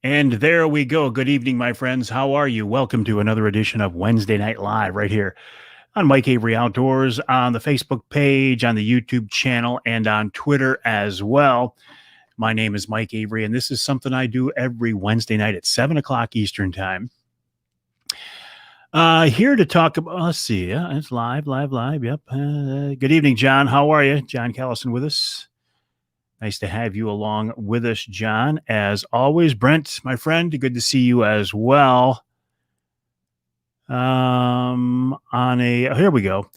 And there we go. Good evening, my friends. How are you? Welcome to another edition of Wednesday Night Live right here on Mike Avery Outdoors, on the Facebook page, on the YouTube channel, and on Twitter as well. My name is Mike Avery, and this is something I do every Wednesday night at 7 o'clock Eastern Time. Here to talk about, let's see, it's live. Yep. Good evening, John. How are you? John Callison with us. Nice to have you along with us, John. As always, Brent, my friend, good to see you as well. Here we go.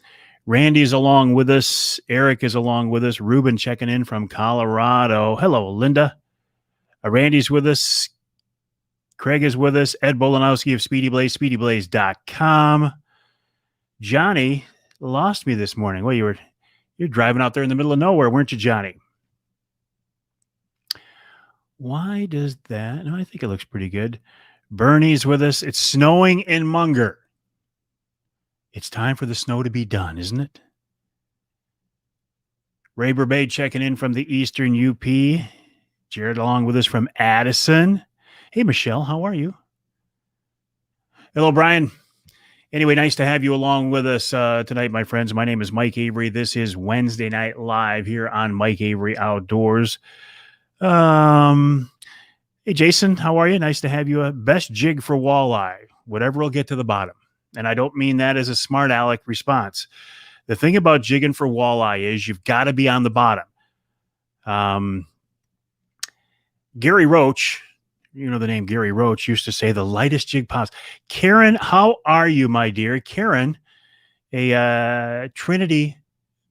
Randy's along with us. Eric is along with us. Ruben checking in from Colorado. Hello, Linda. Randy's with us. Craig is with us. Ed Bolanowski of Speedy Blaze, speedyblaze.com. Johnny lost me this morning. Well, you're driving out there in the middle of nowhere, weren't you, Johnny? Why does that? No, I think it looks pretty good. Bernie's with us. It's snowing in Munger. It's time for the snow to be done, isn't it? Ray Burbay checking in from the Eastern UP. Jared along with us from Addison. Hey, Michelle, how are you? Hello, Brian. Anyway, nice to have you along with us tonight, my friends. My name is Mike Avery. This is Wednesday Night Live here on Mike Avery Outdoors. Hey, Jason, how are you? Nice to have you. Best jig for walleye, whatever will get to the bottom. And I don't mean that as a smart aleck response. The thing about jigging for walleye is you've got to be on the bottom. Gary Roach, you know the name Gary Roach, used to say the lightest jig possible. Karen, how are you, my dear? Karen, a Trinity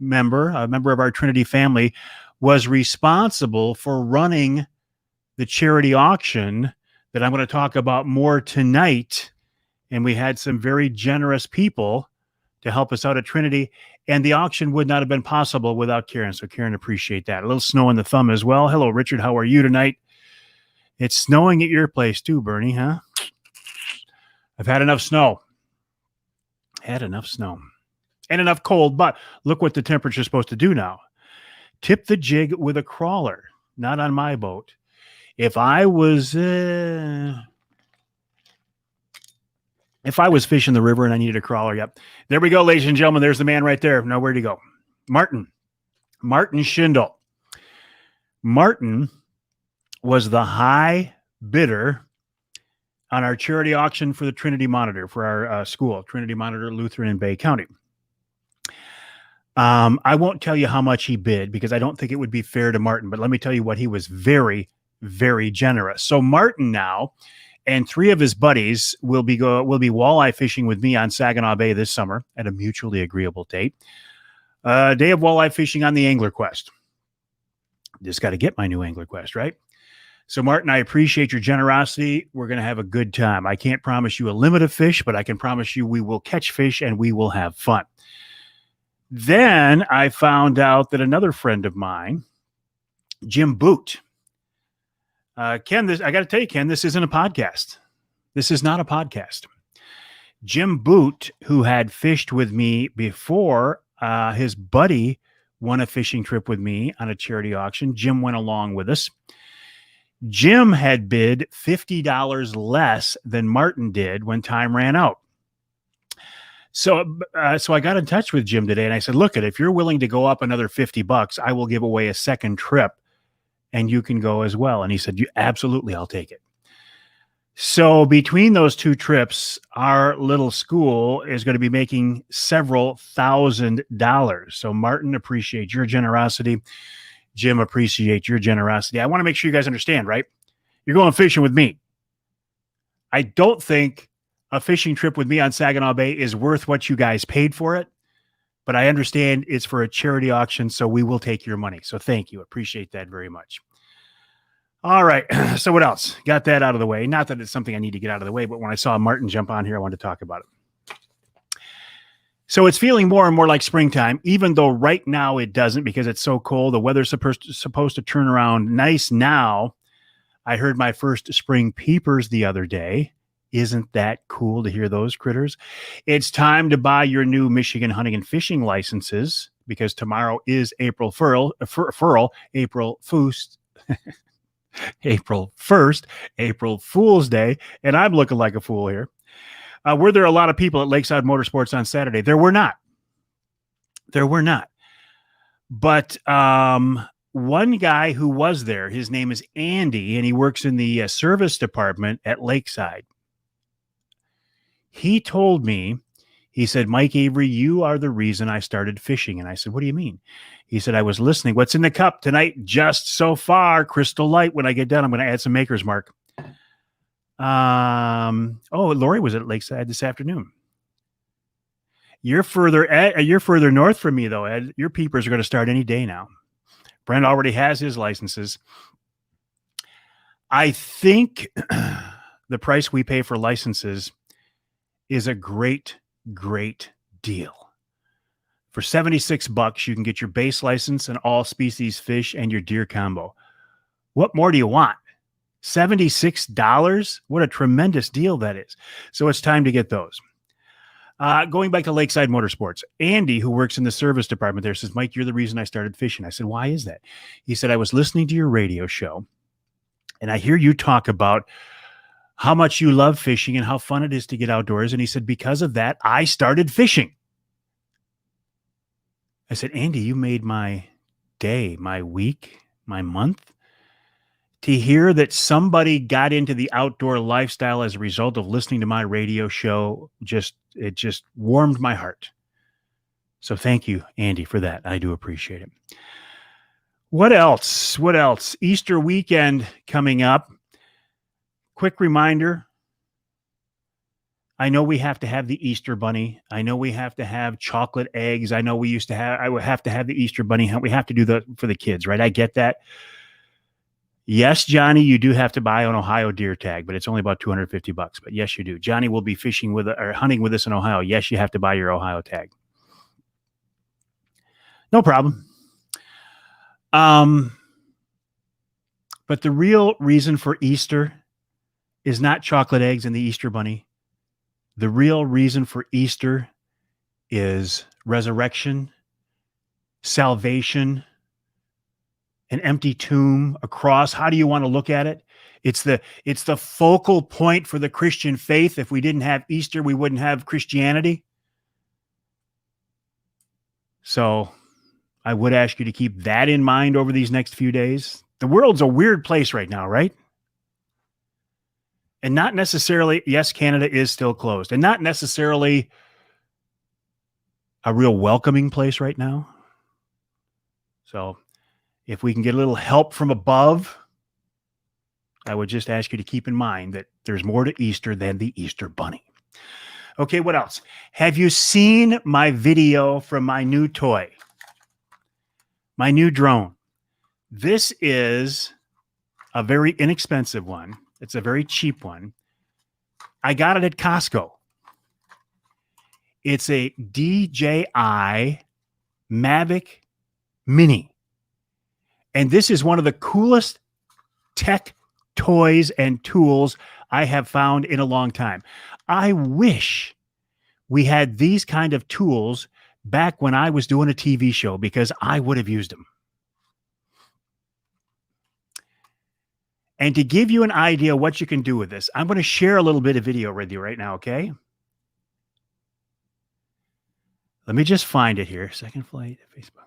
member, a member of our Trinity family, was responsible for running the charity auction that I'm going to talk about more tonight. And we had some very generous people to help us out at Trinity. And the auction would not have been possible without Karen. So Karen, appreciate that. A little snow in the thumb as well. Hello, Richard. How are you tonight? It's snowing at your place too, Bernie, huh? I've had enough snow. And enough cold. But look what the temperature is supposed to do now. Tip the jig with a crawler, not on my boat. If I was fishing the river and I needed a crawler, yep. There we go, ladies and gentlemen. There's the man right there. Now, where'd he go? Martin Schindel. Martin was the high bidder on our charity auction for the Trinity Monitor for our school, Trinity Monitor Lutheran in Bay County. I won't tell you how much he bid because I don't think it would be fair to Martin, but let me tell you what, he was very, very generous. So Martin now and three of his buddies will be walleye fishing with me on Saginaw Bay this summer at a mutually agreeable date. Day of walleye fishing on the Angler Quest. Just got to get my new Angler Quest, right? So Martin, I appreciate your generosity. We're going to have a good time. I can't promise you a limit of fish, but I can promise you we will catch fish and we will have fun. Then I found out that another friend of mine, Jim Boot, Ken, I got to tell you, Ken, this isn't a podcast. This is not a podcast. Jim Boot, who had fished with me before, his buddy won a fishing trip with me on a charity auction. Jim went along with us. Jim had bid $50 less than Martin did when time ran out. So I got in touch with Jim today and I said, look, if you're willing to go up another $50, I will give away a second trip and you can go as well. And he said, absolutely, I'll take it. So between those two trips, our little school is going to be making several $1,000s. So Martin, appreciate your generosity. Jim, appreciate your generosity. I want to make sure you guys understand, right? You're going fishing with me. I don't think a fishing trip with me on Saginaw Bay is worth what you guys paid for it, but I understand it's for a charity auction, so we will take your money. So thank you. Appreciate that very much. All right. So what else? Got that out of the way. Not that it's something I need to get out of the way, but when I saw Martin jump on here, I wanted to talk about it. So it's feeling more and more like springtime, even though right now it doesn't because it's so cold. The weather's supposed to turn around nice now. I heard my first spring peepers the other day. Isn't that cool to hear those critters? It's time to buy your new Michigan hunting and fishing licenses because tomorrow is April Fool, April Foos. April 1st, April Fool's Day, and I'm looking like a fool here. Were there a lot of people at Lakeside Motorsports on Saturday? There were not. There were not. But one guy who was there, his name is Andy, and he works in the service department at Lakeside. He told me, he said, Mike Avery, you are the reason I started fishing. And I said, what do you mean? He said, I was listening. What's in the cup tonight? Just so far, Crystal Light. When I get done, I'm going to add some Maker's Mark. Lori was at Lakeside this afternoon. You're further north from me, though, Ed. Your peepers are going to start any day now. Brent already has his licenses. I think the price we pay for licenses is a great, great deal. For $76, you can get your base license and all species fish and your deer combo. What more do you want? $76? What a tremendous deal that is. So it's time to get those. Going back to Lakeside Motorsports, Andy, who works in the service department there, says, Mike, you're the reason I started fishing. I said, why is that? He said, I was listening to your radio show, and I hear you talk about how much you love fishing and how fun it is to get outdoors. And he said, because of that, I started fishing. I said, Andy, you made my day, my week, my month. To hear that somebody got into the outdoor lifestyle as a result of listening to my radio show, it just warmed my heart. So thank you, Andy, for that. I do appreciate it. What else? Easter weekend coming up. Quick reminder. I know we have to have the Easter bunny. I know we have to have chocolate eggs. I know I would have to have the Easter bunny. We have to do that for the kids, right? I get that. Yes, Johnny, you do have to buy an Ohio deer tag, but it's only about $250. But yes, you do. Johnny will be hunting with us in Ohio. Yes, you have to buy your Ohio tag. No problem. But the real reason for Easter is not chocolate eggs and the Easter bunny. The real reason for Easter is resurrection, salvation, an empty tomb, a cross. How do you want to look at it? It's the focal point for the Christian faith. If we didn't have Easter, we wouldn't have Christianity. So I would ask you to keep that in mind over these next few days. The world's a weird place right now, right? And not necessarily, yes, Canada is still closed, and not necessarily a real welcoming place right now. So if we can get a little help from above, I would just ask you to keep in mind that there's more to Easter than the Easter bunny. Okay, what else? Have you seen my video from my new toy? My new drone. This is a very inexpensive one. It's a very cheap one. I got it at Costco. It's a DJI Mavic Mini. And this is one of the coolest tech toys and tools I have found in a long time. I wish we had these kind of tools back when I was doing a TV show, because I would have used them. And to give you an idea what you can do with this, I'm going to share a little bit of video with you right now, okay? Let me just find it here. Second Flight, Facebook.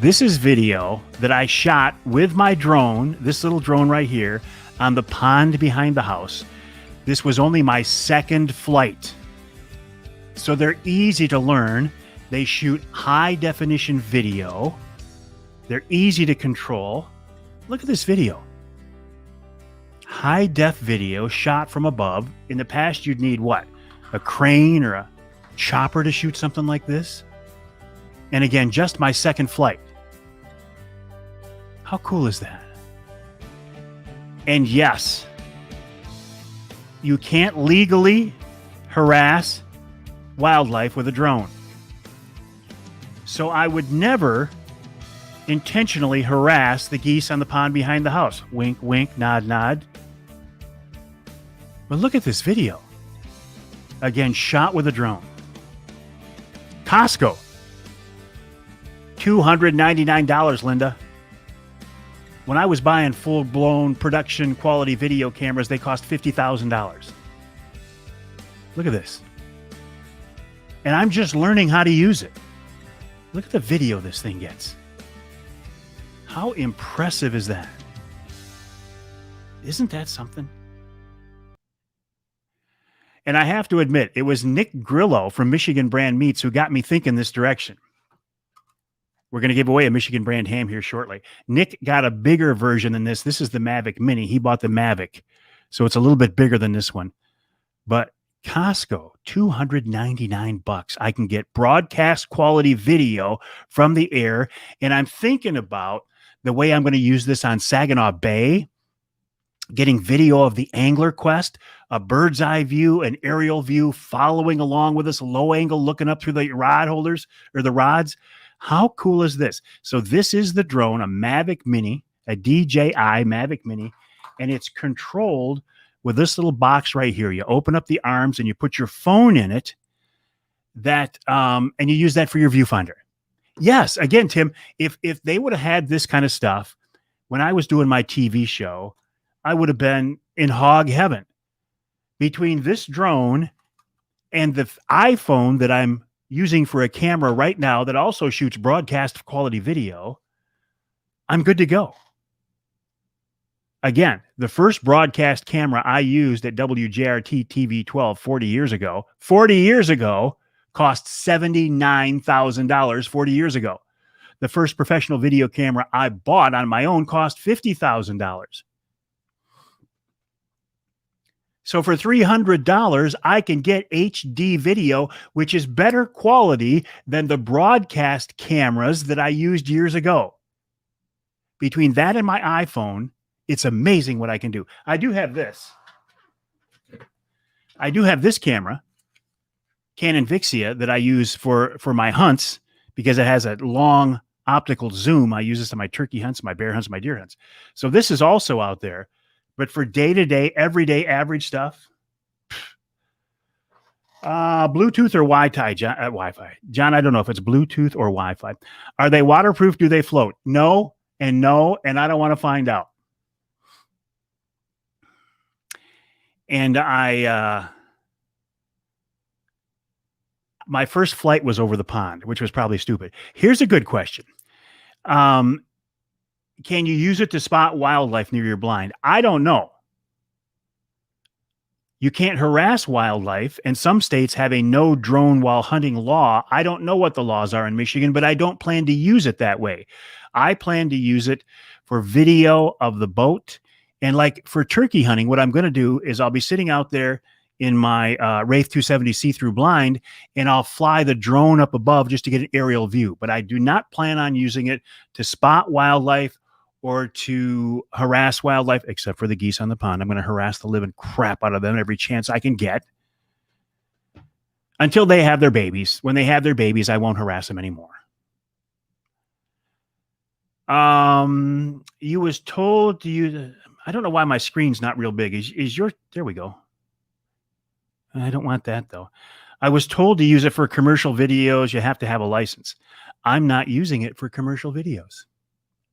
This is video that I shot with my drone, this little drone right here, on the pond behind the house. This was only my second flight. So they're easy to learn. They shoot high definition video. They're easy to control. Look at this video. High def video shot from above. In the past, you'd need what? A crane or a chopper to shoot something like this? And again, just my second flight. How cool is that? And yes, you can't legally harass wildlife with a drone. So I would never intentionally harass the geese on the pond behind the house. Wink, wink, nod, nod. But look at this video. Again, shot with a drone. Costco, $299, Linda. When I was buying full-blown production quality video cameras, they cost $50,000. Look at this. And I'm just learning how to use it. Look at the video this thing gets. How impressive is that? Isn't that something? And I have to admit, it was Nick Grillo from Michigan Brand Meats who got me thinking this direction. We're going to give away a Michigan brand ham here shortly. Nick got a bigger version than this. This is the Mavic Mini. He bought the Mavic. So it's a little bit bigger than this one. But Costco, $299. I can get broadcast quality video from the air. And I'm thinking about the way I'm going to use this on Saginaw Bay, getting video of the angler quest, a bird's eye view, an aerial view, following along with us, low angle, looking up through the rod holders or the rods. How cool is this? So this is the drone, a Mavic Mini, a DJI Mavic Mini, and it's controlled with this little box right here. You open up the arms and you put your phone in it, and you use that for your viewfinder. Yes, again, Tim, if they would have had this kind of stuff when I was doing my TV show, I would have been in hog heaven. Between this drone and the iPhone that I'm using for a camera right now that also shoots broadcast quality video, I'm good to go. Again, the first broadcast camera I used at WJRT TV 12 40 years ago, cost $79,000 40 years ago. The first professional video camera I bought on my own cost $50,000. So for $300, I can get HD video, which is better quality than the broadcast cameras that I used years ago. Between that and my iPhone, it's amazing what I can do. I do have this. I do have this camera, Canon Vixia, that I use for my hunts because it has a long optical zoom. I use this on my turkey hunts, my bear hunts, my deer hunts. So this is also out there. But for day-to-day, everyday average stuff, Bluetooth or Wi-Fi, John, I don't know if it's Bluetooth or Wi-Fi. Are they waterproof? Do they float? No, and I don't want to find out. And my first flight was over the pond, which was probably stupid. Here's a good question. Can you use it to spot wildlife near your blind? I don't know. You can't harass wildlife, and some states have a no drone while hunting law. I don't know what the laws are in Michigan, but I don't plan to use it that way. I plan to use it for video of the boat. And like for turkey hunting, what I'm going to do is I'll be sitting out there in my Wraith 270 see-through blind, and I'll fly the drone up above just to get an aerial view. But I do not plan on using it to spot wildlife or to harass wildlife, except for the geese on the pond. I'm going to harass the living crap out of them every chance I can get until they have their babies. When they have their babies, I won't harass them anymore. You was told to use, I don't know why my screen's not real big. Is your, there we go. I don't want that though. I was told to use it for commercial videos. You have to have a license. I'm not using it for commercial videos.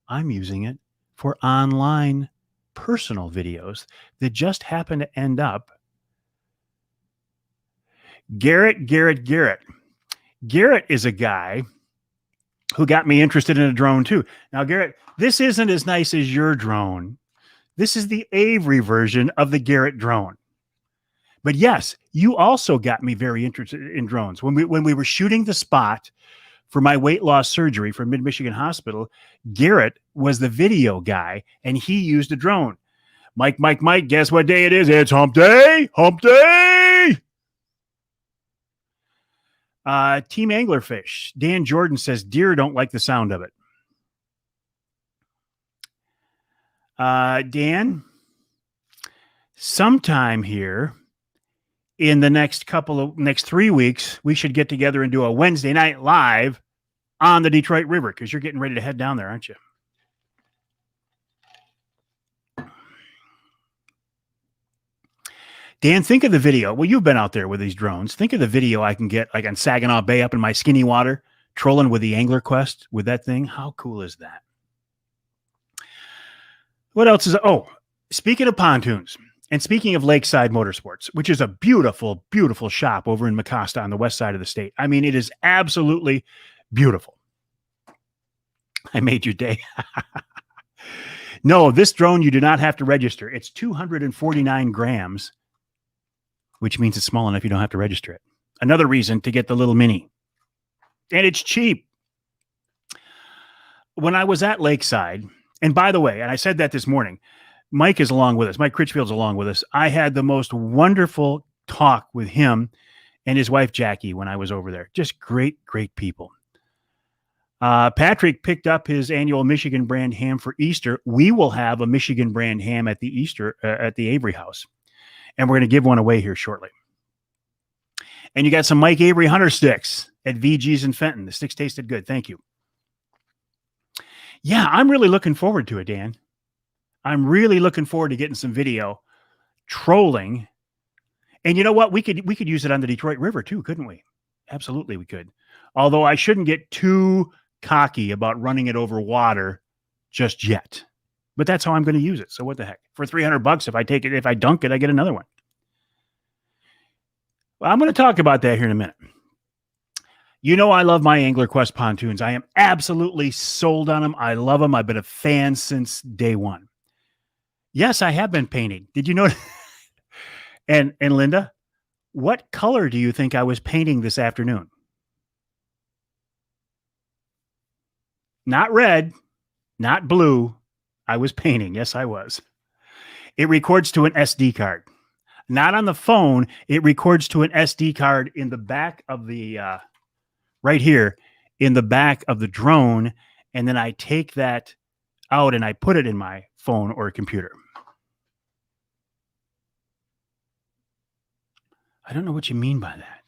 I'm using it for online personal videos that just happen to end up. Garrett is a guy who got me interested in a drone too. Now, Garrett, this isn't as nice as your drone. This is the Avery version of the Garrett drone. But yes, you also got me very interested in drones. When we were shooting the spot for my weight loss surgery for Mid-Michigan Hospital, Garrett was the video guy, and he used a drone. Mike, guess what day it is? It's hump day! Hump day! Team Anglerfish. Dan Jordan says, deer don't like the sound of it. Dan, sometime here in the next 3 weeks, we should get together and do a Wednesday night live on the Detroit River, because you're getting ready to head down there, aren't you? Dan, think of the video. Well, you've been out there with these drones. Think of the video I can get like on Saginaw Bay up in my skinny water, trolling with the Angler Quest with that thing. How cool is that? What else is, oh, speaking of pontoons and speaking of Lakeside Motorsports, which is a beautiful, beautiful shop over in Mecosta on the west side of the state. I mean, it is absolutely beautiful. I made your day. No, this drone, you do not have to register. It's 249 grams, which means it's small enough you don't have to register it. Another reason to get the little mini. And it's cheap. When I was at Lakeside, and by the way, and I said that this morning, Mike is along with us. Mike Critchfield's along with us. I had the most wonderful talk with him and his wife, Jackie, when I was over there. Just great, great people. Patrick picked up his annual Michigan brand ham for Easter. We will have a Michigan brand ham at the Easter at the Avery House, and we're going to give one away here shortly. And you got some Mike Avery Hunter sticks at VG's in Fenton. The sticks tasted good. Thank you. Yeah, I'm really looking forward to it, Dan. I'm really looking forward to getting some video trolling. And you know what? We could use it on the Detroit River too, couldn't we? Absolutely, we could. Although I shouldn't get too cocky about running it over water just yet. But that's how I'm going to use it. So what the heck? For $300, if I take it, if I dunk it, I get another one. Well, I'm going to talk about that here in a minute. You know, I love my Angler Quest pontoons. I am absolutely sold on them. I love them. I've been a fan since day one. Yes, I have been painting. Did you know? And Linda, what color do you think I was painting this afternoon? Not red, not blue. I was painting. Yes, I was. It records to an SD card. Not on the phone. It records to an SD card in the back of the, right here, in the back of the drone. And then I take that out and I put it in my phone or computer. I don't know what you mean by that.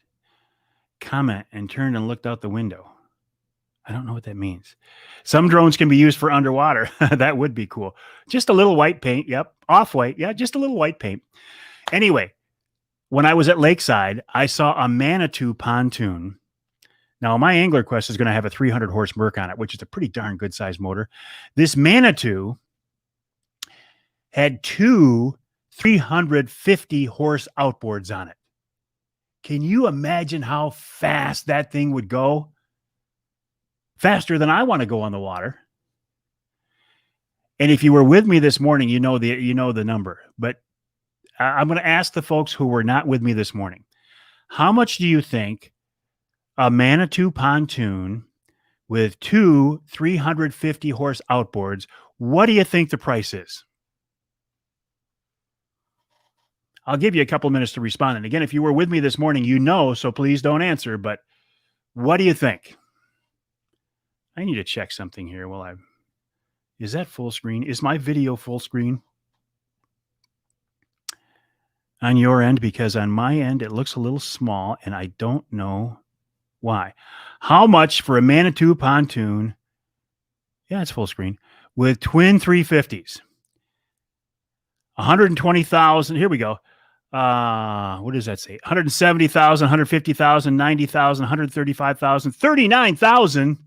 Comment and turned and looked out the window. I don't know what that means. Some drones can be used for underwater. That would be cool. Just a little white paint. Yep. Off-white. Yeah, just a little white paint. Anyway, when I was at Lakeside, I saw a Manitou pontoon. Now, my Angler Quest is going to have a 300 horse Merc on it, which is a pretty darn good sized motor. This Manitou had two 350 horse outboards on it. Can you imagine how fast that thing would go? Faster than I want to go on the water. And if you were with me this morning, you know the number. But I'm going to ask the folks who were not with me this morning, how much do you think a Manitou pontoon with two 350 horse outboards, what do you think the price is? I'll give you a couple minutes to respond. And again, if you were with me this morning, you know, so please don't answer, but what do you think? I need to check something here. Is that full screen? Is my video full screen on your end? Because on my end, it looks a little small and I don't know why. How much for a Manitou pontoon? Yeah, it's full screen with twin 350s. 120,000. Here we go. What does that say? 170,000, 150,000, 90,000, 135,000, 39,000.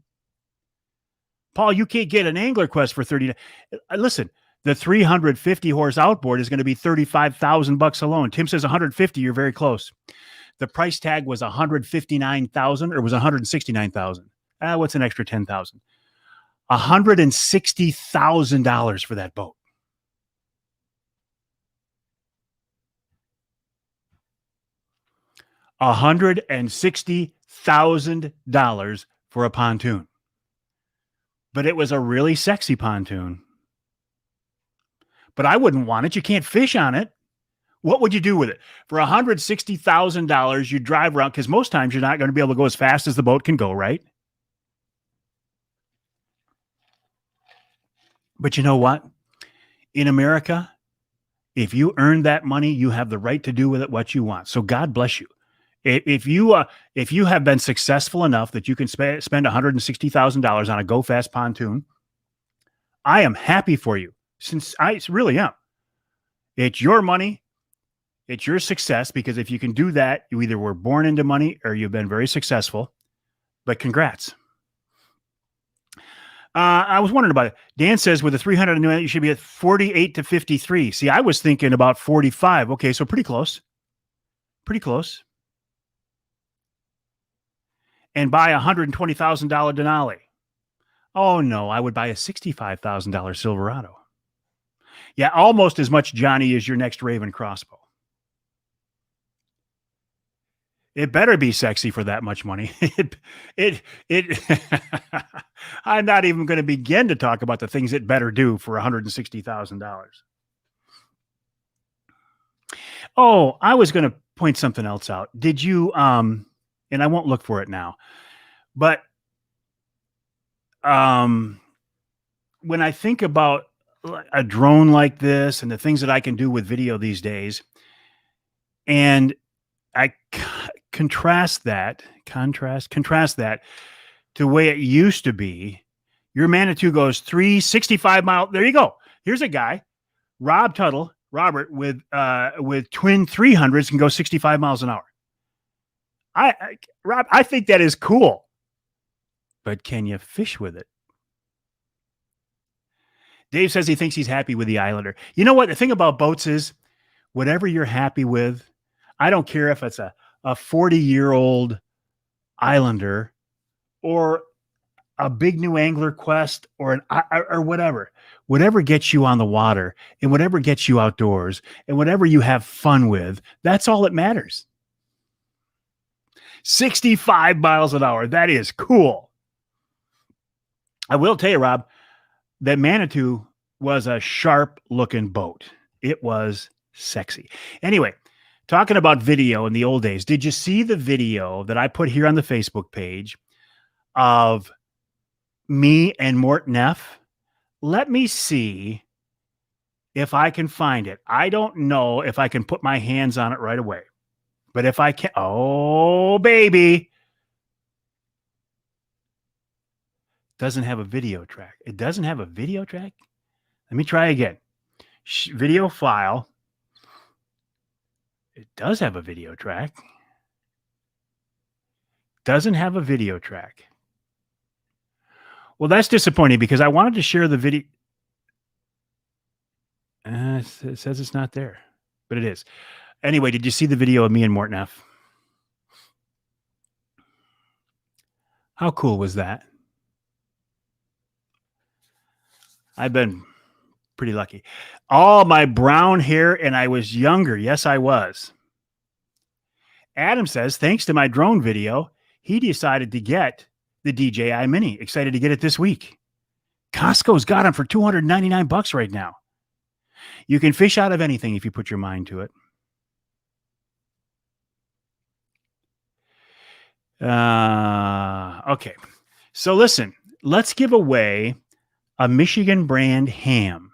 Paul, you can't get an Angler Quest for 30. Listen, the 350 horse outboard is going to be $35,000 alone. Tim says 150. You're very close. The price tag was 159,000 or was 169,000. What's an extra 10,000? $160,000 for that boat. $160,000 for a pontoon. But it was a really sexy pontoon. But I wouldn't want it. You can't fish on it. What would you do with it? For $160,000, you drive around, because most times you're not going to be able to go as fast as the boat can go, right? But you know what? In America, if you earn that money, you have the right to do with it what you want. So God bless you. If you have been successful enough that you can spend $160,000 on a Go Fast pontoon, I am happy for you. Since I really am. It's your money. It's your success, because if you can do that, you either were born into money or you've been very successful. But congrats. I was wondering about it. Dan says with a 300, you should be at 48 to 53. See, I was thinking about 45. Okay, so pretty close. Pretty close. And buy a $120,000 Denali. Oh, no, I would buy a $65,000 Silverado. Yeah, almost as much, Johnny, as your next Raven crossbow. It better be sexy for that much money. I'm not even going to begin to talk about the things it better do for $160,000. Oh, I was going to point something else out. Did you, and I won't look for it now, but when I think about a drone like this and the things that I can do with video these days, and I contrast that to the way it used to be. Your Manitou goes 365 miles. There you go. Here's a guy, Robert, with twin 300s can go 65 miles an hour. Rob, I think that is cool, but can you fish with it? Dave says he thinks he's happy with the Islander. You know what? The thing about boats is, whatever you're happy with, I don't care if it's a 40-year-old Islander or a big new angler Quest or whatever gets you on the water and whatever gets you outdoors and whatever you have fun with, that's all that matters. 65 miles an hour. That is cool. I will tell you, Rob, that Manitou was a sharp looking boat. It was sexy. Anyway, talking about video in the old days, did you see the video that I put here on the Facebook page of me and Mort Neff? Let me see if I can find it. I don't know if I can put my hands on it right away, but if I can, oh, baby. Doesn't have a video track. It doesn't have a video track. Let me try again. Video file. It does have a video track. Doesn't have a video track. Well, that's disappointing because I wanted to share the video. It says it's not there, but it is. Anyway, did you see the video of me and Mort Neff? How cool was that? I've been pretty lucky. All my brown hair, and I was younger. Yes, I was. Adam says, thanks to my drone video, he decided to get the DJI Mini. Excited to get it this week. Costco's got them for $299 right now. You can fish out of anything if you put your mind to it. Okay. So listen, let's give away a Michigan brand ham.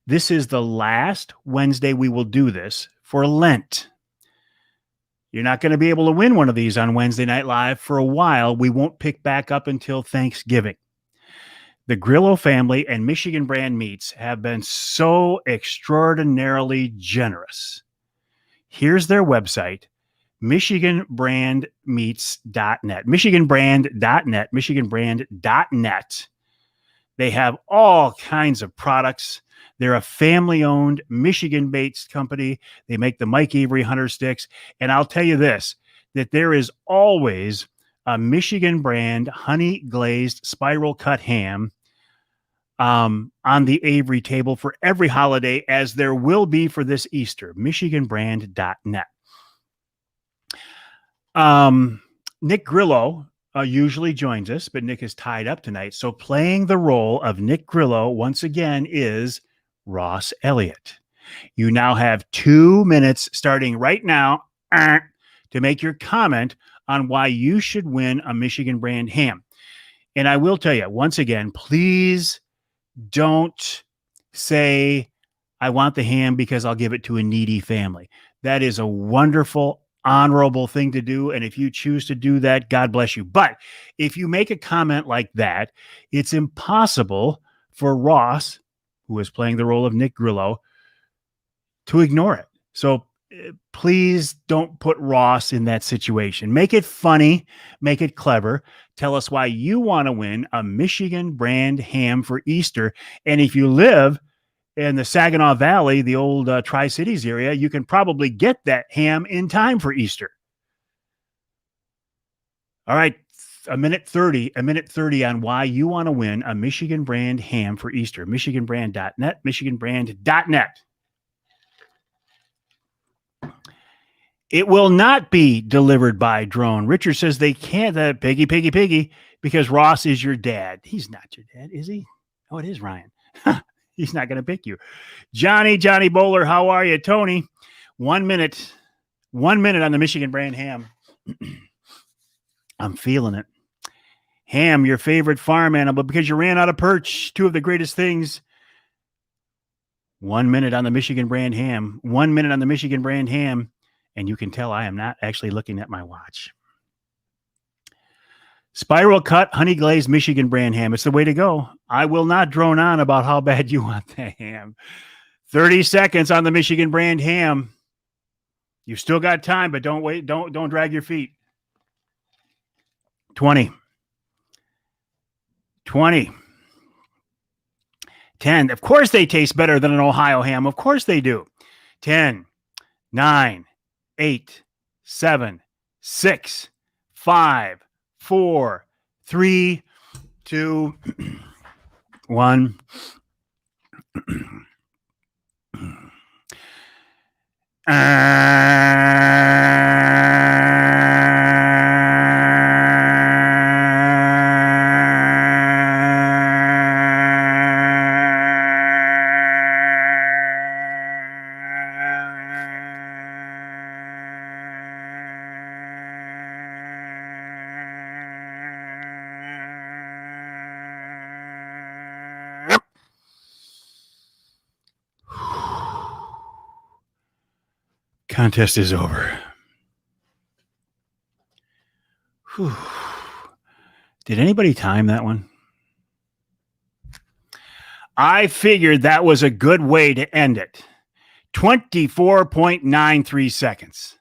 This is the last Wednesday we will do this for Lent. You're not going to be able to win one of these on Wednesday Night Live for a while. We won't pick back up until Thanksgiving. The Grillo family and Michigan brand meats have been so extraordinarily generous. Here's their website, michiganbrandmeats.net, michiganbrand.net, michiganbrand.net. They have all kinds of products. They're a family-owned Michigan-based company. They make the Mike Avery Hunter Sticks. And I'll tell you this, that there is always a Michigan brand honey glazed spiral cut ham on the Avery table for every holiday, as there will be for this Easter. michiganbrand.net. Nick Grillo usually joins us, but Nick is tied up tonight. So playing the role of Nick Grillo once again is Ross Elliott. You now have 2 minutes starting right now to make your comment on why you should win a Michigan brand ham. And I will tell you once again, please don't say, I want the ham because I'll give it to a needy family. That is a wonderful, honorable thing to do. And if you choose to do that, God bless you. But if you make a comment like that, it's impossible for Ross, who is playing the role of Nick Grillo, to ignore it. So please don't put Ross in that situation. Make it funny, make it clever. Tell us why you want to win a Michigan brand ham for Easter. And if you live in the Saginaw Valley, the old Tri-Cities area, you can probably get that ham in time for Easter. All right, a minute 30 on why you want to win a Michigan brand ham for Easter. MichiganBrand.net, MichiganBrand.net. It will not be delivered by drone. Richard says they can't, piggy, because Ross is your dad. He's not your dad, is he? Oh, it is Ryan. He's not going to pick you. Johnny Bowler, how are you? Tony, 1 minute on the Michigan brand ham. I'm feeling it. Ham, your favorite farm animal, because you ran out of perch. Two of the greatest things. 1 minute on the Michigan brand ham. 1 minute on the Michigan brand ham. And you can tell I am not actually looking at my watch. Spiral cut, honey glazed Michigan brand ham. It's the way to go. I will not drone on about how bad you want the ham. 30 seconds on the Michigan brand ham. You've still got time, but don't wait. Don't drag your feet. 20. 10. Of course they taste better than an Ohio ham. Of course they do. 10, 9, 8, 7, 6, 5, 4, 3, 2, 1. Contest is over. Whew. Did anybody time that one? I figured that was a good way to end it. 24.93 seconds.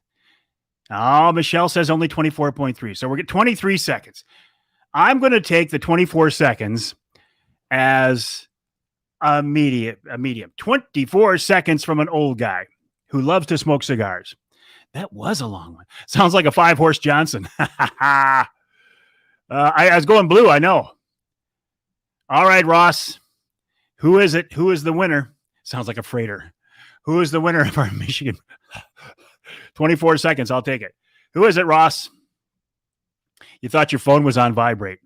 Oh, Michelle says only 24.3. So we're getting 23 seconds. I'm going to take the 24 seconds as a medium. 24 seconds from an old guy who loves to smoke cigars. That was a long one. Sounds like a 5-horse Johnson. I was going blue, I know. All right, Ross. Who is it? Who is the winner? Sounds like a freighter. Who is the winner of our Michigan? 24 seconds, I'll take it. Who is it, Ross? You thought your phone was on vibrate.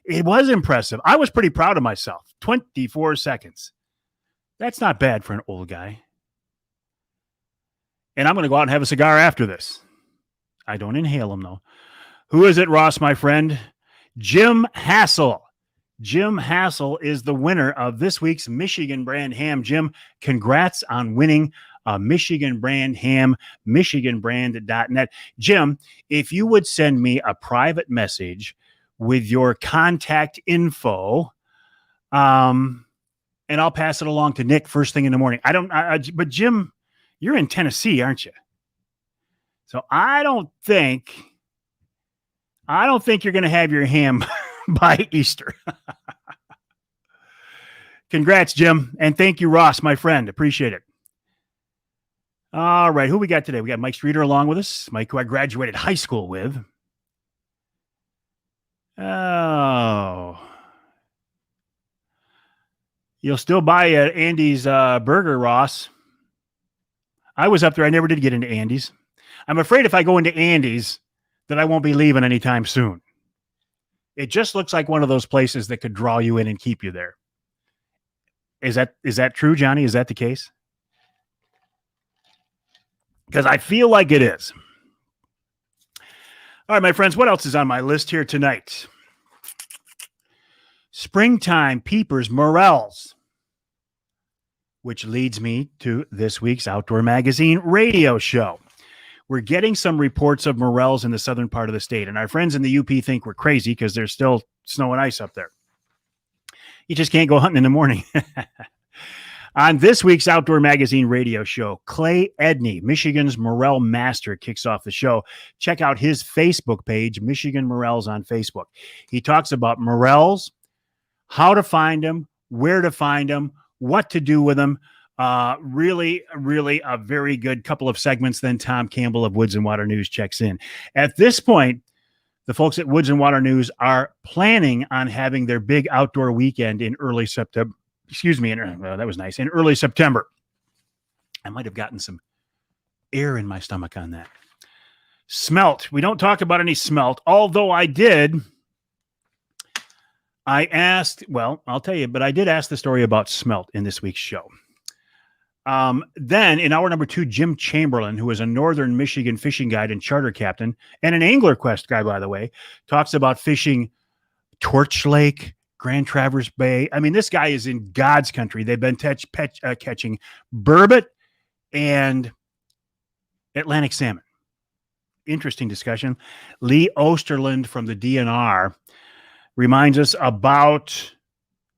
It was impressive. I was pretty proud of myself. 24 seconds. That's not bad for an old guy. And I'm going to go out and have a cigar after this. I don't inhale them, though. Who is it, Ross, my friend? Jim Hassel. Jim Hassel is the winner of this week's Michigan brand ham. Jim, congrats on winning a Michigan brand ham, MichiganBrand.net. Jim, if you would send me a private message with your contact info, and I'll pass it along to Nick first thing in the morning. But Jim, you're in Tennessee, aren't you? So I don't think you're going to have your ham by Easter. Congrats, Jim. And thank you, Ross, my friend. Appreciate it. All right. Who we got today? We got Mike Streeter along with us. Mike, who I graduated high school with. Oh. You'll still buy Andy's burger, Ross. I was up there. I never did get into Andy's. I'm afraid if I go into Andy's that I won't be leaving anytime soon. It just looks like one of those places that could draw you in and keep you there. Is that true, Johnny? Is that the case? Because I feel like it is. All right, my friends, what else is on my list here tonight? Springtime Peepers Morels, which leads me to this week's Outdoor Magazine radio show. We're getting some reports of morels in the southern part of the state, and our friends in the UP think we're crazy because there's still snow and ice up there. You just can't go hunting in the morning. On this week's Outdoor Magazine radio show, Clay Edney, Michigan's morel master, kicks off the show. Check out his Facebook page, Michigan Morels on Facebook. He talks about morels, how to find them, where to find them, what to do with them. Really a very good couple of segments. Then Tom Campbell of Woods and Water News checks in. At this point, the folks at Woods and Water News are planning on having their big outdoor weekend in early September. That was nice. In early September. I might have gotten some air in my stomach on that. Smelt. We don't talk about any smelt, although I did. I'll tell you, but I did ask the story about smelt in this week's show. Then in hour number 2, Jim Chamberlain, who is a Northern Michigan fishing guide and charter captain, and an Angler Quest guy, by the way, talks about fishing Torch Lake, Grand Traverse Bay. I mean, this guy is in God's country. They've been catching burbot and Atlantic salmon. Interesting discussion. Lee Osterland from the DNR reminds us about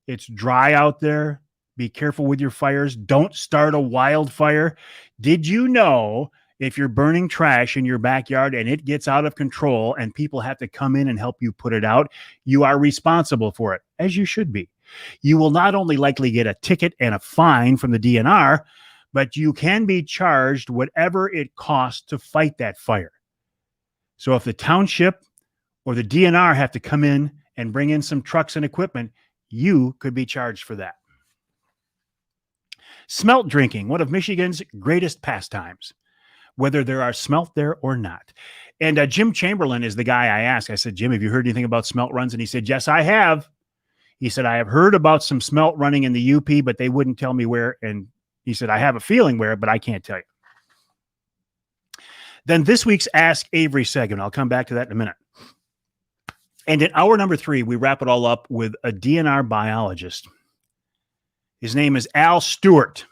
it's dry out there. Be careful with your fires. Don't start a wildfire. Did you know if you're burning trash in your backyard and it gets out of control and people have to come in and help you put it out, you are responsible for it, as you should be. You will not only likely get a ticket and a fine from the DNR, but you can be charged whatever it costs to fight that fire. So if the township or the DNR have to come in and bring in some trucks and equipment, you could be charged for that. Smelt drinking, one of Michigan's greatest pastimes, whether there are smelt there or not. And Jim Chamberlain is the guy I asked. I said, Jim, have you heard anything about smelt runs? And he said, yes, I have. He said, I have heard about some smelt running in the UP, but they wouldn't tell me where. And he said, I have a feeling where, but I can't tell you. Then this week's Ask Avery segment. I'll come back to that in a minute. And in hour number 3, we wrap it all up with a DNR biologist. His name is Al Stewart.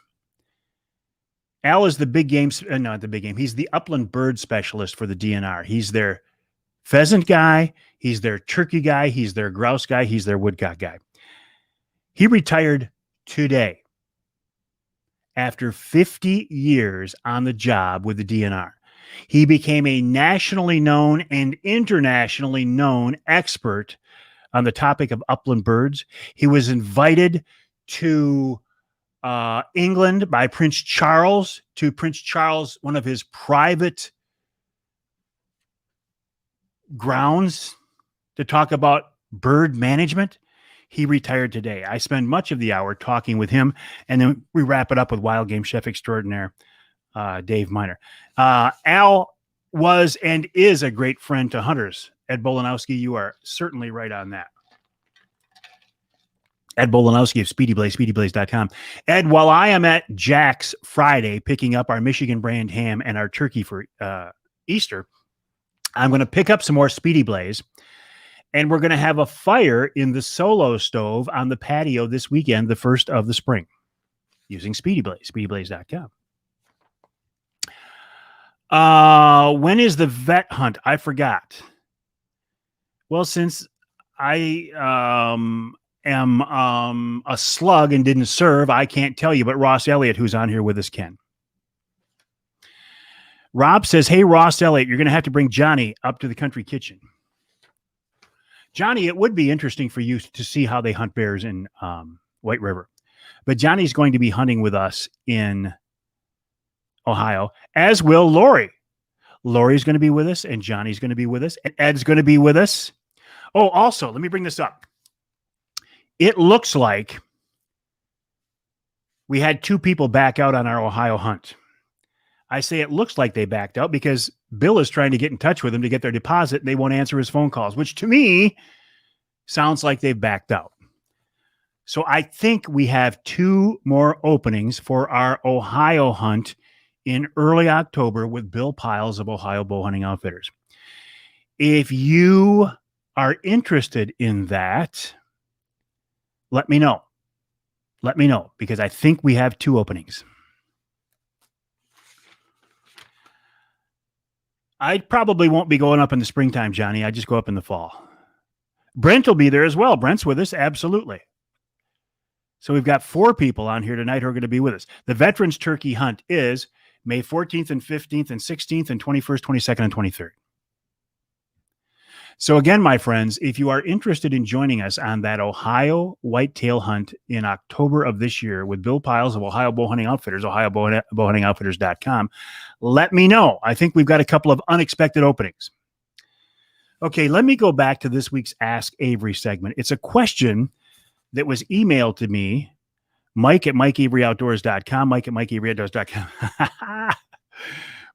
Al is the big game, not the big game. He's the upland bird specialist for the DNR. He's their pheasant guy. He's their turkey guy. He's their grouse guy. He's their woodcock guy. He retired today after 50 years on the job with the DNR. He became a nationally known and internationally known expert on the topic of upland birds. He was invited to England by Prince Charles, one of his private grounds, to talk about bird management. He retired today. I spend much of the hour talking with him, and then we wrap it up with wild game chef extraordinaire Dave Miner. Al was and is a great friend to hunters. Ed Bolanowski, you are certainly right on that. Ed Bolanowski of SpeedyBlaze, SpeedyBlaze.com. Ed, while I am at Jack's Friday picking up our Michigan brand ham and our turkey for Easter, I'm going to pick up some more Speedy Blaze, and we're going to have a fire in the Solo stove on the patio this weekend, the first of the spring, using SpeedyBlaze, SpeedyBlaze.com. When is the vet hunt? I forgot. Well, since I am a slug and didn't serve, I can't tell you, but Ross Elliott, who's on here with us, can. Rob says, hey, Ross Elliott, you're going to have to bring Johnny up to the country kitchen. Johnny, it would be interesting for you to see how they hunt bears in White River. But Johnny's going to be hunting with us in Ohio, as will Lori. Lori's going to be with us, and Johnny's going to be with us, and Ed's going to be with us. Oh, also, let me bring this up. It looks like we had 2 people back out on our Ohio hunt. I say it looks like they backed out because Bill is trying to get in touch with them to get their deposit, and they won't answer his phone calls, which to me sounds like they've backed out. So I think we have 2 more openings for our Ohio hunt in early October with Bill Piles of Ohio Bow Hunting Outfitters. If you are interested in that, let me know. Let me know, because I think we have 2 openings. I probably won't be going up in the springtime, Johnny. I just go up in the fall. Brent will be there as well. Brent's with us. Absolutely. So we've got 4 people on here tonight who are going to be with us. The Veterans Turkey Hunt is May 14th and 15th and 16th and 21st, 22nd, and 23rd. So again, my friends, if you are interested in joining us on that Ohio whitetail hunt in October of this year with Bill Piles of Ohio Bow Hunting Outfitters, ohiobowhuntingoutfitters.com, let me know. I think we've got a couple of unexpected openings. Okay, let me go back to this week's Ask Avery segment. It's a question that was emailed to me, Mike at MikeAveryOutdoors.com, Mike at MikeAveryOutdoors.com.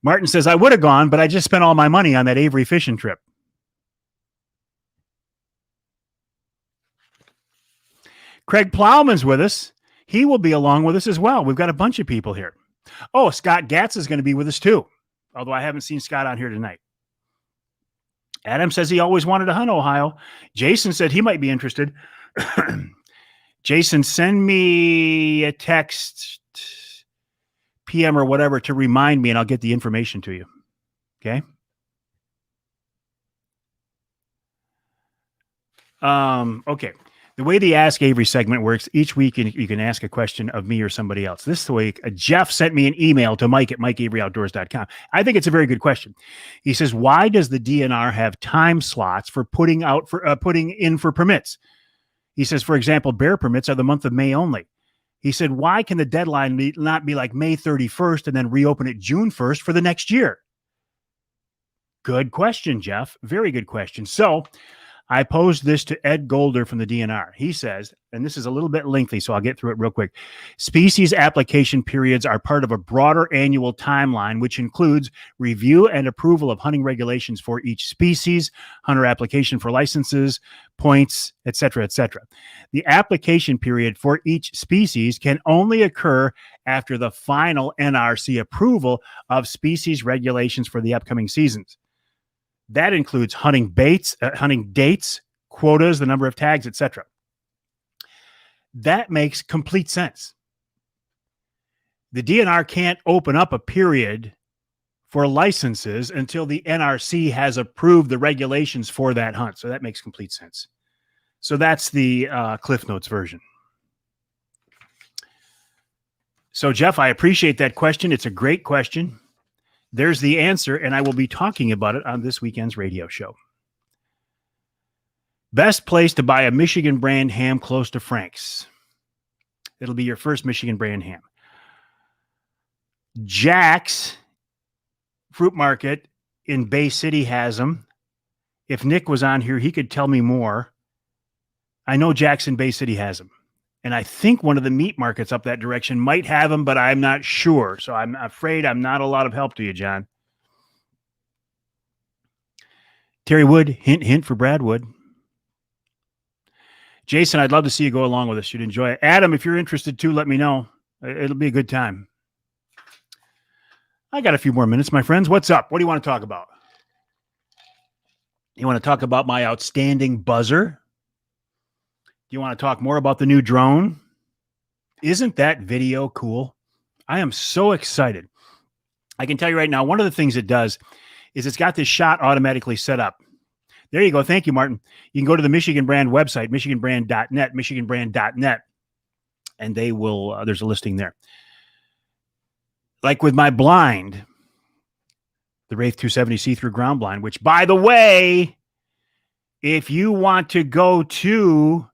Martin says, I would have gone, but I just spent all my money on that Avery fishing trip. Craig Plowman's with us. He will be along with us as well. We've got a bunch of people here. Oh, Scott Gatz is going to be with us too, although I haven't seen Scott on here tonight. Adam says he always wanted to hunt Ohio. Jason said he might be interested. Jason, send me a text, PM or whatever, to remind me, and I'll get the information to you. Okay? Okay. The way the Ask Avery segment works, each week you can ask a question of me or somebody else. This week, Jeff sent me an email to Mike at MikeAveryOutdoors.com. I think it's a very good question. He says, why does the DNR have time slots for putting in for permits? He says, for example, bear permits are the month of May only. He said, why can the deadline not be like May 31st and then reopen it June 1st for the next year? Good question, Jeff. Very good question. So I posed this to Ed Golder from the DNR. He says, and this is a little bit lengthy, so I'll get through it real quick. Species application periods are part of a broader annual timeline, which includes review and approval of hunting regulations for each species, hunter application for licenses, points, et cetera, et cetera. The application period for each species can only occur after the final NRC approval of species regulations for the upcoming seasons. That includes hunting dates, quotas, the number of tags, etc. That makes complete sense. The DNR can't open up a period for licenses until the NRC has approved the regulations for that hunt. So that makes complete sense. So that's the Cliff Notes version. So, Jeff, I appreciate that question. It's a great question. There's the answer, and I will be talking about it on this weekend's radio show. Best place to buy a Michigan brand ham close to Frank's. It'll be your first Michigan brand ham. Jack's Fruit Market in Bay City has them. If Nick was on here, he could tell me more. I know Jack's in Bay City has them. And I think one of the meat markets up that direction might have them, but I'm not sure. So I'm afraid I'm not a lot of help to you, John. Terry Wood, hint, hint for Brad Wood. Jason, I'd love to see you go along with us. You'd enjoy it. Adam, if you're interested too, let me know. It'll be a good time. I got a few more minutes, my friends. What's up? What do you want to talk about? You want to talk about my outstanding buzzer? You want to talk more about the new drone? Isn't that video cool? I am so excited. I can tell you right now, one of the things it does is it's got this shot automatically set up. There you go. Thank you, Martin. You can go to the Michigan Brand website, michiganbrand.net, michiganbrand.net, and they will, there's a listing there. Like with my blind, the Wraith 270 see-through ground blind, which, by the way, if you want to go to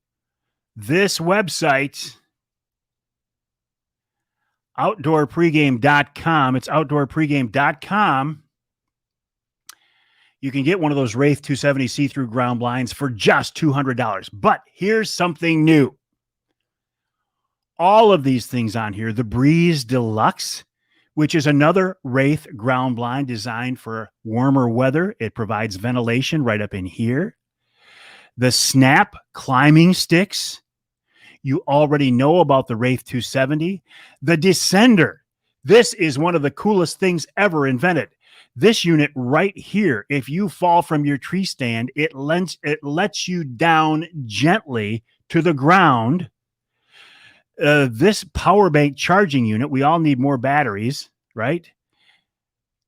this website, outdoorpregame.com, it's outdoorpregame.com. You can get one of those Wraith 270 see-through ground blinds for just $200. But here's something new. All of these things on here, the Breeze Deluxe, which is another Wraith ground blind designed for warmer weather. It provides ventilation right up in here. The Snap climbing sticks. You already know about the Wraith 270. The Descender. This is one of the coolest things ever invented. This unit right here, if you fall from your tree stand, it lets you down gently to the ground. This power bank charging unit, we all need more batteries, right?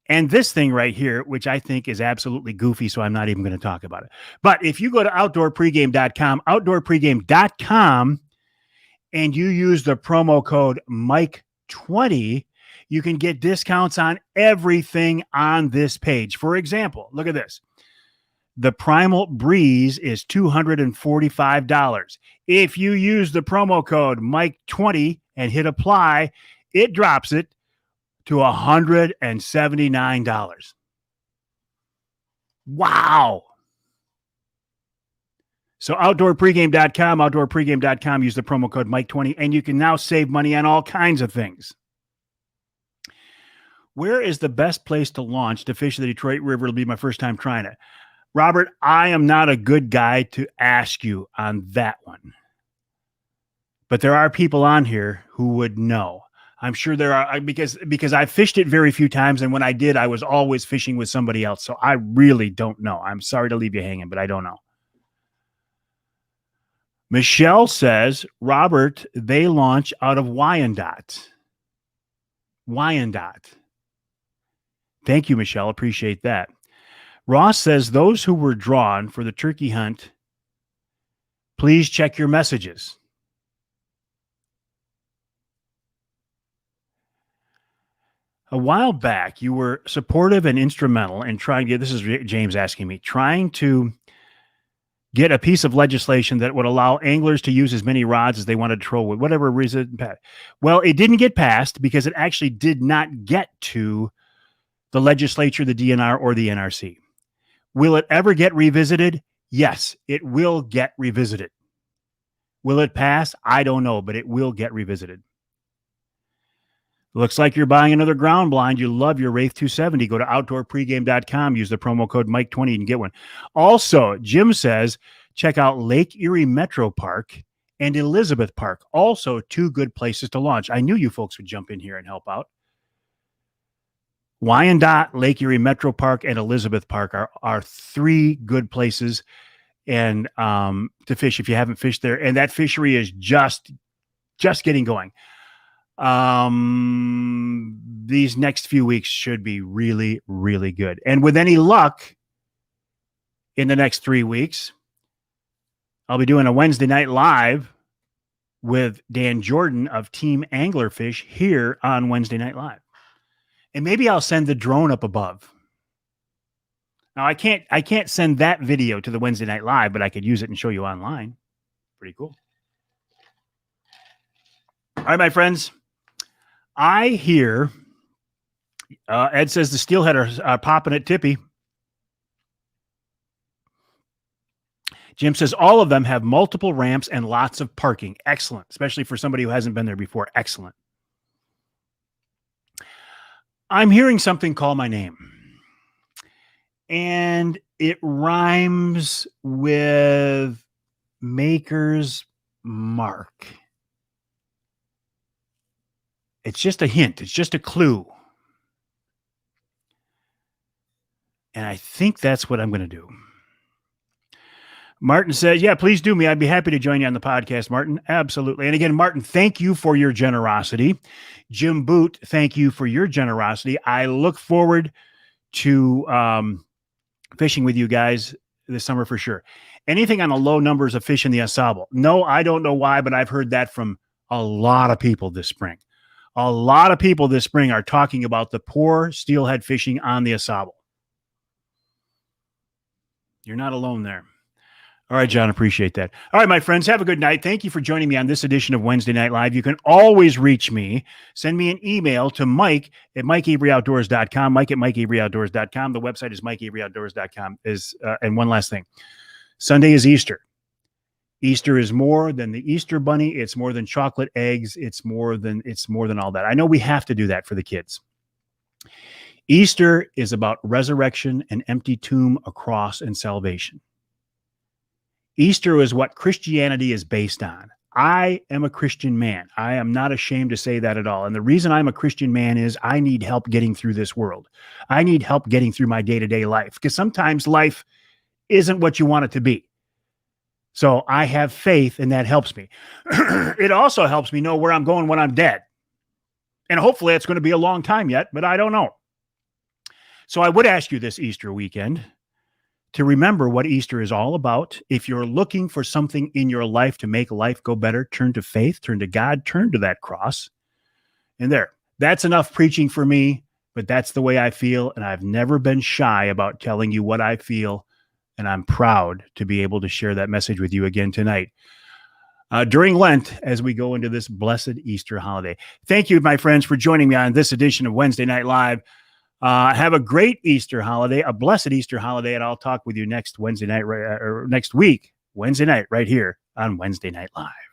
And this thing right here, which I think is absolutely goofy, so I'm not even going to talk about it. But if you go to outdoorpregame.com, outdoorpregame.com, and you use the promo code Mike20, you can get discounts on everything on this page. For example, look at this. The Primal Breeze is $245. If you use the promo code Mike20 and hit apply, it drops it to $179. Wow. So outdoorpregame.com, use the promo code Mike20, and you can now save money on all kinds of things. Where is the best place to launch to fish the Detroit River? It'll be my first time trying it. Robert, I am not a good guy to ask you on that one. But there are people on here who would know. I'm sure there are, because I fished it very few times, and when I did, I was always fishing with somebody else. So I really don't know. I'm sorry to leave you hanging, but I don't know. Michelle says, Robert, they launch out of Wyandotte. Wyandotte. Thank you, Michelle. Appreciate that. Ross says, those who were drawn for the turkey hunt, please check your messages. A while back, you were supportive and instrumental in trying to, this is James asking me, trying to get a piece of legislation that would allow anglers to use as many rods as they wanted to troll with, whatever reason. Well, it didn't get passed because it actually did not get to the legislature, the DNR, or the NRC. Will it ever get revisited? Yes, it will get revisited. Will it pass? I don't know, but it will get revisited. Looks like you're buying another ground blind. You love your Wraith 270. Go to outdoorpregame.com. Use the promo code Mike20 and get one. Also, Jim says, check out Lake Erie Metro Park and Elizabeth Park. Also, two good places to launch. I knew you folks would jump in here and help out. Wyandotte, Lake Erie Metro Park, and Elizabeth Park are three good places and to fish if you haven't fished there. And that fishery is just getting going. These next few weeks should be really, really good. And with any luck, in the next 3 weeks, I'll be doing a Wednesday night live with Dan Jordan of Team Anglerfish here on Wednesday Night Live. And maybe I'll send the drone up above. Now I can't send that video to the Wednesday Night Live, but I could use it and show you online. Pretty cool. All right, my friends. I hear Ed says the steelhead are popping at Tippy. Jim says all of them have multiple ramps and lots of parking. Excellent, especially for somebody who hasn't been there before. Excellent. I'm hearing something call my name, and it rhymes with Maker's Mark. It's just a hint. It's just a clue. And I think that's what I'm going to do. Martin says, yeah, please do me. I'd be happy to join you on the podcast, Martin. Absolutely. And again, Martin, thank you for your generosity. Jim Boot, thank you for your generosity. I look forward to fishing with you guys this summer for sure. Anything on the low numbers of fish in the Ausable? No, I don't know why, but I've heard that from a lot of people this spring. A lot of people this spring are talking about the poor steelhead fishing on the Ausable. You're not alone there. All right, John, appreciate that. All right, my friends, have a good night. Thank you for joining me on this edition of Wednesday Night Live. You can always reach me. Send me an email to Mike at MikeAveryOutdoors.com, Mike at MikeAveryOutdoors.com. The website is MikeAveryOutdoors.com. And one last thing. Sunday is Easter. Easter is more than the Easter bunny. It's more than chocolate eggs. It's more than all that. I know we have to do that for the kids. Easter is about resurrection, an empty tomb, a cross, and salvation. Easter is what Christianity is based on. I am a Christian man. I am not ashamed to say that at all. And the reason I'm a Christian man is I need help getting through this world. I need help getting through my day-to-day life because sometimes life isn't what you want it to be. So I have faith and that helps me. It also helps me know where I'm going when I'm dead. And hopefully it's going to be a long time yet, but I don't know. So I would ask you this Easter weekend to remember what Easter is all about. If you're looking for something in your life to make life go better, turn to faith, turn to God, turn to that cross. And that's enough preaching for me, but that's the way I feel. And I've never been shy about telling you what I feel. And I'm proud to be able to share that message with you again tonight. During Lent, as we go into this blessed Easter holiday. Thank you, my friends, for joining me on this edition of Wednesday Night Live. Have a great Easter holiday, a blessed Easter holiday, and I'll talk with you next Wednesday night, or next week, Wednesday night, right here on Wednesday Night Live.